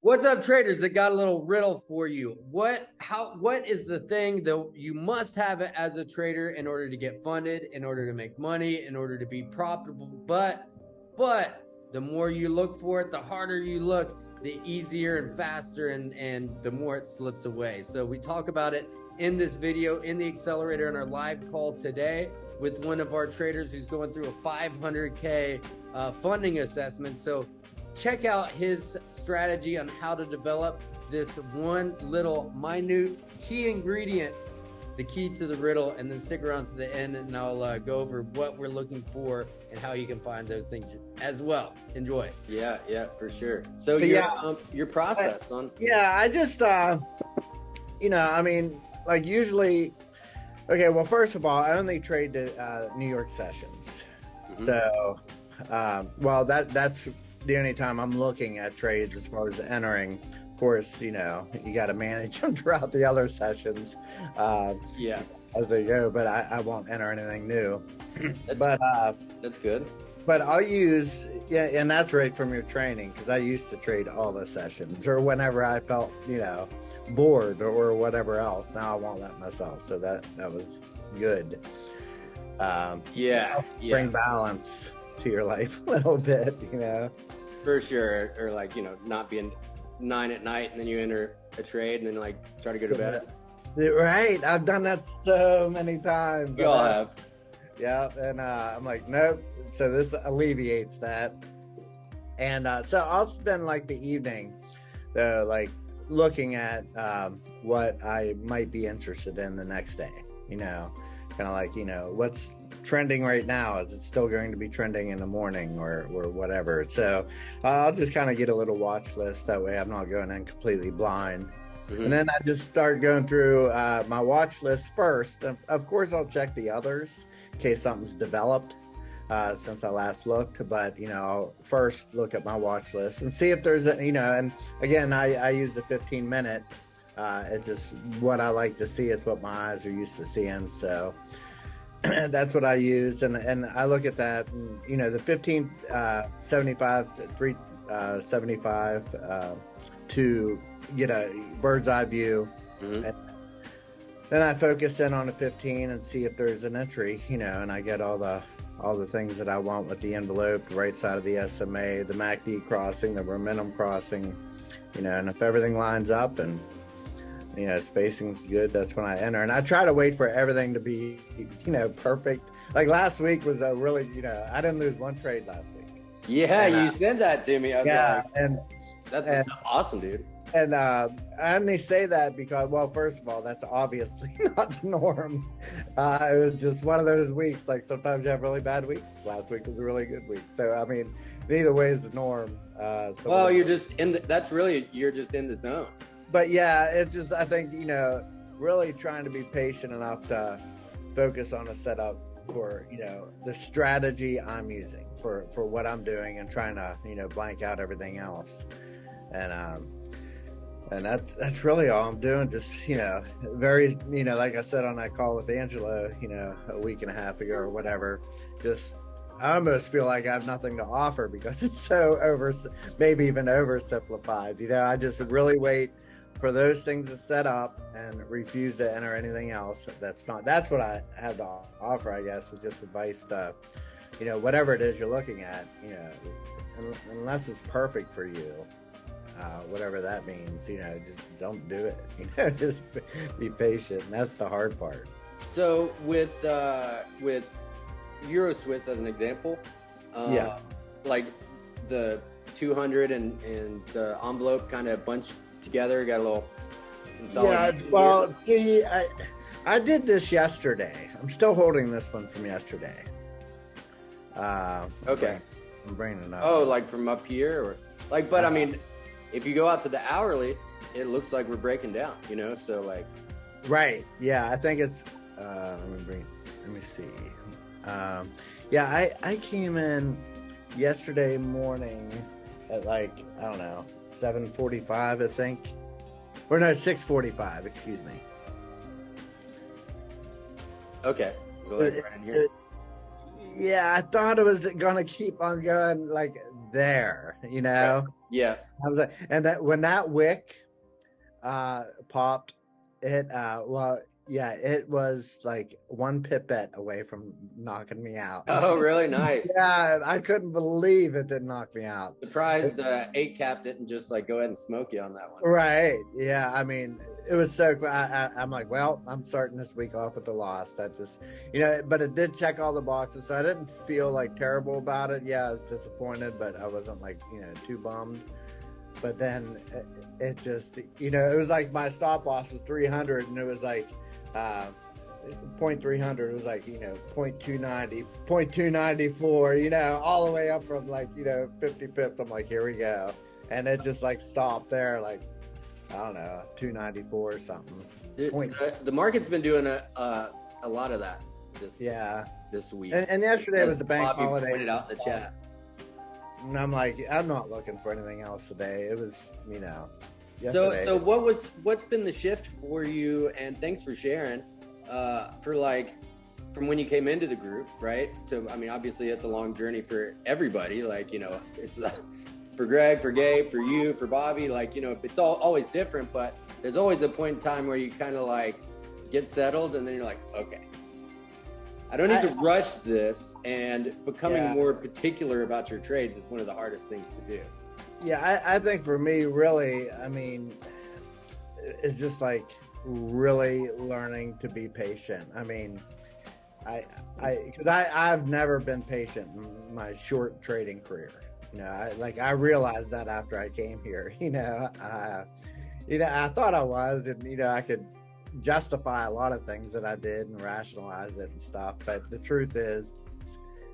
What's up, traders? I got a little riddle for you. What is the thing that you must have it as a trader in order to get funded, in order to make money, in order to be profitable? But the more you look for it, the harder you look, the easier and faster and the more it slips away. So we talk about it in this video, in the accelerator, in our live call today with one of our traders who's going through a 500K funding assessment. So check out his strategy on how to develop this one little minute key ingredient, the key to the riddle, and then stick around to the end and I'll go over what we're looking for and how you can find those things as well. Enjoy. Yeah, for sure. So your process on. Yeah, I just I mean, like usually, okay, well, first of all, I only trade the New York sessions. Mm-hmm. So well, that's the only time I'm looking at trades as far as entering. Of course, you got to manage them throughout the other sessions as they go, but I won't enter anything new. That's good. But I'll use, and that's right from your training, because I used to trade all the sessions or whenever I felt, bored or whatever else. Now I won't let myself. So that was good. Bring balance to your life a little bit, For sure. Or not being 9 at night and then you enter a trade and then try to go to bed. Right. I've done that so many times. You all have. Yeah. And I'm like, nope. So this alleviates that. And so I'll spend the evening looking at what I might be interested in the next day, kind of what's trending right now. Is it still going to be trending in the morning or whatever? So I'll just kind of get a little watch list. That way I'm not going in completely blind. Mm-hmm. And then I just start going through my watch list first. Of course, I'll check the others in case something's developed since I last looked. But, I'll first look at my watch list and see if there's and again, I use the 15-minute. It's just what I like to see. It's what my eyes are used to seeing. So that's what I use. And I look at that, and, the 15, 75, 375 to get a bird's eye view. Mm-hmm. And then I focus in on a 15 and see if there's an entry, and I get all the things that I want with the envelope, the right side of the SMA, the MACD crossing, the momentum crossing, and if everything lines up and spacing's good, that's when I enter. And I try to wait for everything to be, perfect. Like last week was a really, I didn't lose one trade last week. Yeah, and, you said that to me. I was and that's awesome, dude. And I only say that because, well, first of all, that's obviously not the norm. It was just one of those weeks. Like sometimes you have really bad weeks. Last week was a really good week. So, I mean, neither way is the norm. Well, you're just you're just in the zone. But yeah, it's just, I think, really trying to be patient enough to focus on a setup for, the strategy I'm using for what I'm doing and trying to, blank out everything else. And that's really all I'm doing. Just, very, like I said on that call with Angela, a week and a half ago or whatever, just, I almost feel like I have nothing to offer because it's so maybe even oversimplified. I just really wait for those things to set up and refuse to enter anything else. That's what I have to offer, I guess. It's just advice to, whatever it is you're looking at, unless it's perfect for you. Whatever that means, just don't do it. Just be patient, and that's the hard part. So with Euro Swiss as an example, like the 200 and the envelope kind of bunched together, got a little consolidated. Yeah, well, see, I did this yesterday. I'm still holding this one from yesterday. Okay. I'm bringing it up. Oh, like from up here, or but I mean, if you go out to the hourly, it looks like we're breaking down, so Right. Yeah, I think it's, let me see. I came in yesterday morning at I don't know, 7:45, I think. Or no, 6:45, excuse me. Okay. Go ahead, right in here. Yeah, I thought it was going to keep on going there, you know. Yeah. I was like, and that when that wick popped, it well, yeah, it was like one pipette away from knocking me out. Oh, really? Nice. Yeah, I couldn't believe it didn't knock me out. Surprised 8 cap didn't just like go ahead and smoke you on that one. Right. Yeah. I mean, it was so cool. I'm like, well, I'm starting this week off with the loss. That just, you know, but it did check all the boxes. So I didn't feel like terrible about it. Yeah, I was disappointed, but I wasn't like, you know, too bummed. But then it just, you know, it was like my stop loss was 300 and it was like, 0.300, it was like, you know, 0.290, 0.294, you know, all the way up from like, you know, 50 pips. I'm like, here we go. And it just like stopped there, like, I don't know, 294 or something. The market's been doing a lot of that this week. And yesterday was the bank holiday. Pointed out in the chat. And I'm like, I'm not looking for anything else today. It was, you know, yesterday. So what's been the shift for you? And thanks for sharing. For like, from when you came into the group, right? So, I mean, obviously it's a long journey for everybody. Like, you know, it's for Greg, for Gabe, for you, for Bobby, like, you know, it's always different, but there's always a point in time where you kind of like get settled and then you're like, okay, I don't need to rush this, and becoming more particular about your trades is one of the hardest things to do. Yeah. I think for me, really, I mean, it's just like really learning to be patient. I mean, because I've never been patient in my short trading career. You know, I realized that after I came here. You know, I thought I was, and you know, I could justify a lot of things that I did and rationalize it and stuff. But the truth is,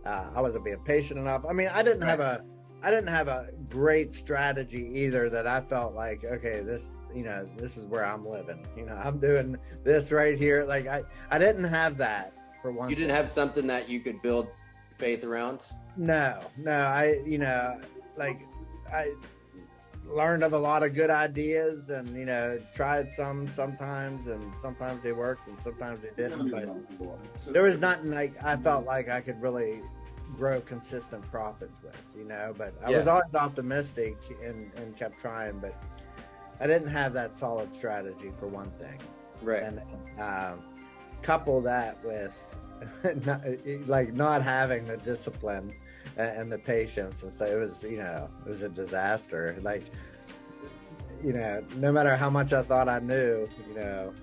I wasn't being patient enough. I mean, I didn't have a great strategy either that I felt like, okay, this, you know, this is where I'm living. You know, I'm doing this right here. Like I didn't have that for one. You didn't have something that you could build faith around? No. You know, like I learned of a lot of good ideas and, you know, tried sometimes, and sometimes they worked and sometimes they didn't. But there was nothing like I felt like I could really grow consistent profits with, you know. But I was always optimistic and kept trying, but I didn't have that solid strategy for one thing. Right. And couple that with not having the discipline and the patience, and so it was, you know, it was a disaster. Like, you know, no matter how much I thought I knew, you know.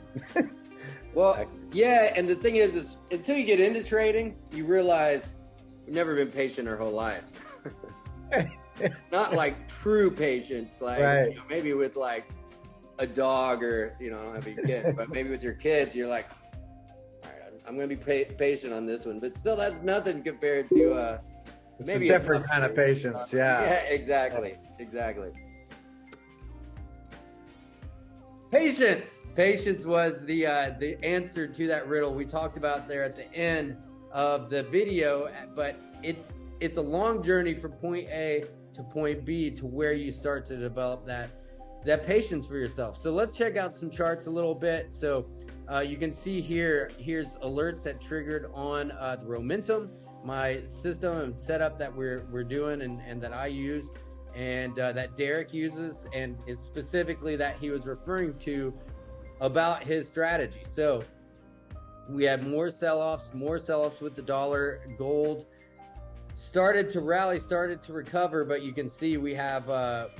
Well, yeah, and the thing is until you get into trading, you realize we've never been patient our whole lives. Not like true patience, like right. You know, maybe with like a dog, or, you know, I don't have any kids, but maybe with your kids, you're like, all right, I'm going to be patient on this one, but still, that's nothing compared to maybe a different kind of patience. Yeah, exactly. Patience was the answer to that riddle we talked about there at the end of the video, but it's a long journey from point A to point B to where you start to develop that patience for yourself. So let's check out some charts a little bit. So you can see here's alerts that triggered on the Momentum, my system and setup that we're doing and that I use, and that Derek uses, and is specifically that he was referring to about his strategy. So we had more sell-offs with the dollar. Gold started to rally, started to recover, but you can see we have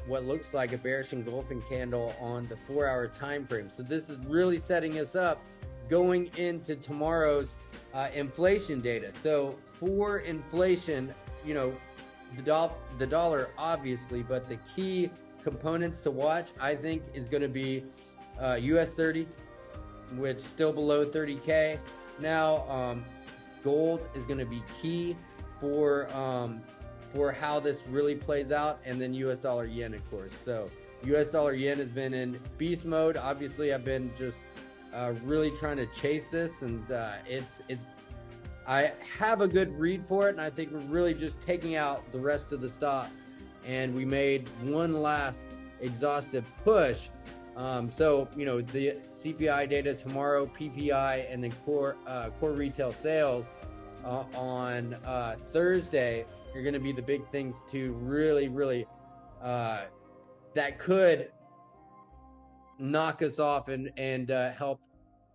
what looks like a bearish engulfing candle on the 4-hour time frame. So this is really setting us up going into tomorrow's inflation data. So for inflation, you know, the dollar obviously, but the key components to watch, I think, is going to be US 30, which still below 30K. Now gold is going to be key for how this really plays out, and then US dollar yen, of course. So US dollar yen has been in beast mode. Obviously, I've been just really trying to chase this, and it's I have a good read for it, and I think we're really just taking out the rest of the stops, and we made one last exhaustive push. So, you know, the CPI data tomorrow, PPI, and then core retail sales on Thursday. are going to be the big things to really, really that could knock us off and help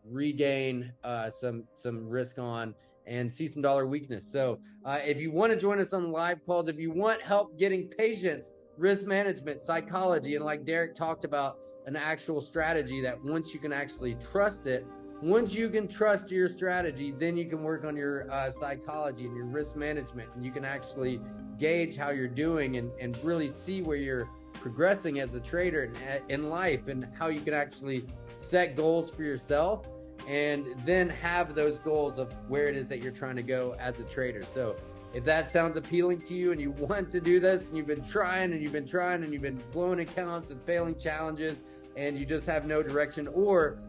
regain some risk on and see some dollar weakness. So if you want to join us on live calls, if you want help getting patience, risk management, psychology, and like Derek talked about, an actual strategy that once you can actually trust it, once you can trust your strategy, then you can work on your psychology and your risk management, and you can actually gauge how you're doing and really see where you're progressing as a trader in life, and how you can actually set goals for yourself and then have those goals of where it is that you're trying to go as a trader. So if that sounds appealing to you and you want to do this, and you've been trying and you've been trying and you've been blowing accounts and failing challenges and you just have no direction, or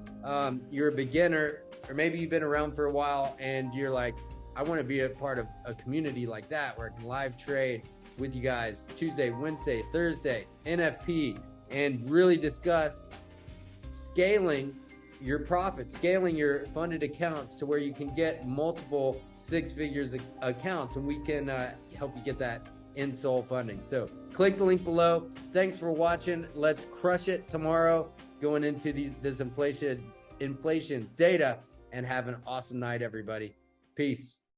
you're a beginner, or maybe you've been around for a while and you're like, I want to be a part of a community like that where I can live trade with you guys Tuesday, Wednesday, Thursday, NFP, and really discuss scaling your profits, scaling your funded accounts to where you can get multiple six figures accounts, and we can help you get that in soul funding. So click the link below. Thanks for watching. Let's crush it tomorrow going into this inflation data, and have an awesome night, everybody. Peace.